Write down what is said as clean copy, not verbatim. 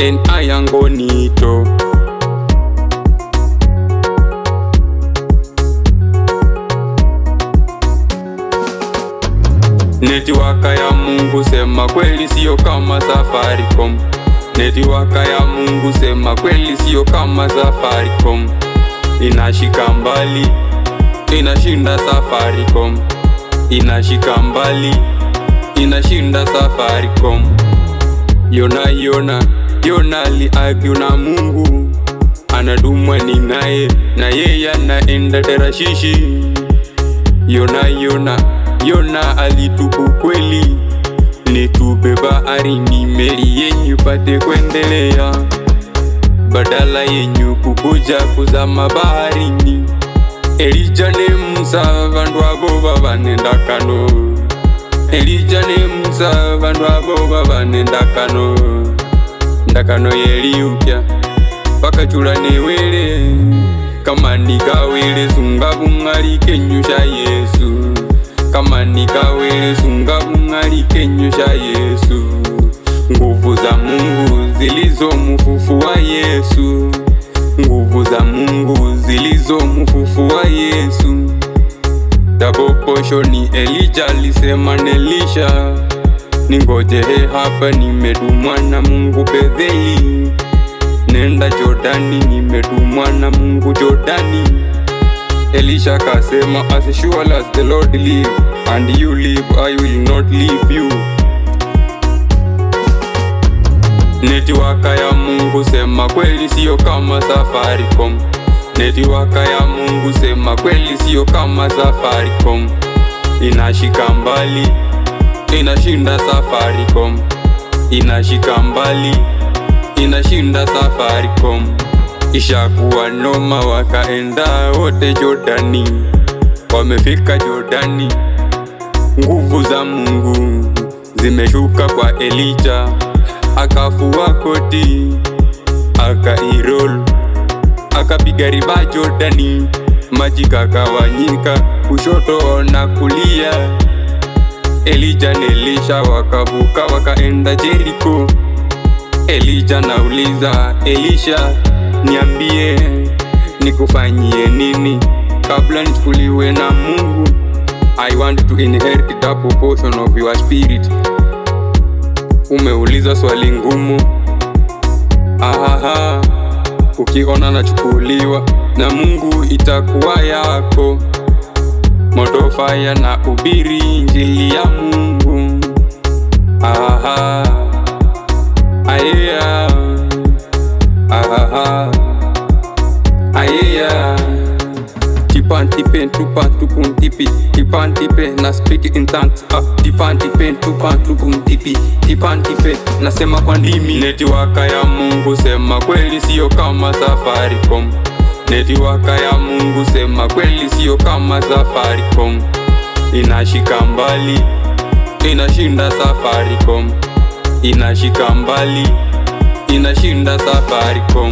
and I am Gonito. Netiwaka ya Mungu sema kweli sio kama Safaricom. Netiwaka ya Mungu sema kweli sio kama Safaricom. Inashika mbali, inashinda Safaricom. Inashika mbali, inashinda Safaricom. Yona aliagyu na Mungu, anadumwa ni naye, na yeye anaenda Tarashishi. Yona alitubu kweli, nitupe baharini, meli yenyu pate kuendelea, badala yenyu kukuja kuzama baharini. Elijah ne Musa vandu abo babanenda kano. Elijah ne Musa vandu abo babanenda kano. Ndakano yeliupya bakachula newele, kama nikawele sunga bungali kenyusha Yesu. Kama nikawele sunga bungali kenyusha Yesu. Nguvu za Mungu zilizomufufua Yesu. Nguvu za Mungu zilizomufufua Yesu. Double portion Elijah alisema Elisha, ningoje hapa nimedumwa na Mungu Betheli. Nenda Jordani nimedumwa na Mungu Jordani. Elisha kasema, as sure as the Lord live and you live, I will not leave you. Netiwaka ya Mungu sema kweli sio kama Safaricom. Netiwaka ya Mungu sema kweli sio kama Safaricom. Inashika mbali, inashinda Safaricom. Inashika mbali, inashinda Safaricom. Ishakuwa noma, wakaenda wote Jordani. Wamefika Jordani, nguvu za Mungu zimeshuka kwa Elijah. Akafua koti, akairol, akapiga riba Jordani. Maji kakawanyika kushoto na kulia. Elijah na Elisha wakavuka wakaenda Jericho. Elijah nauliza Elisha, niambie nikufanyie nini kabla nichukuliwe na Mungu? I want to inherit double portion of your spirit. Umeuliza swali ngumu. Ukiona nachukuliwa na Mungu itakuwa yako. Moto fire na ubiri injili ya Mungu. Tipantipe, tupantupuntipi, tipantipe, na speak in tongues. Tipantipe, tupantupuntipi, tipantipe, nasema kwa ndimi. Netiwaka ya Mungu sema kweli sio kama Safaricom. Netiwaka ya Mungu sema kweli sio kama Safaricom. Inashika mbali, inashinda Safaricom. Inashika mbali, inashinda Safaricom.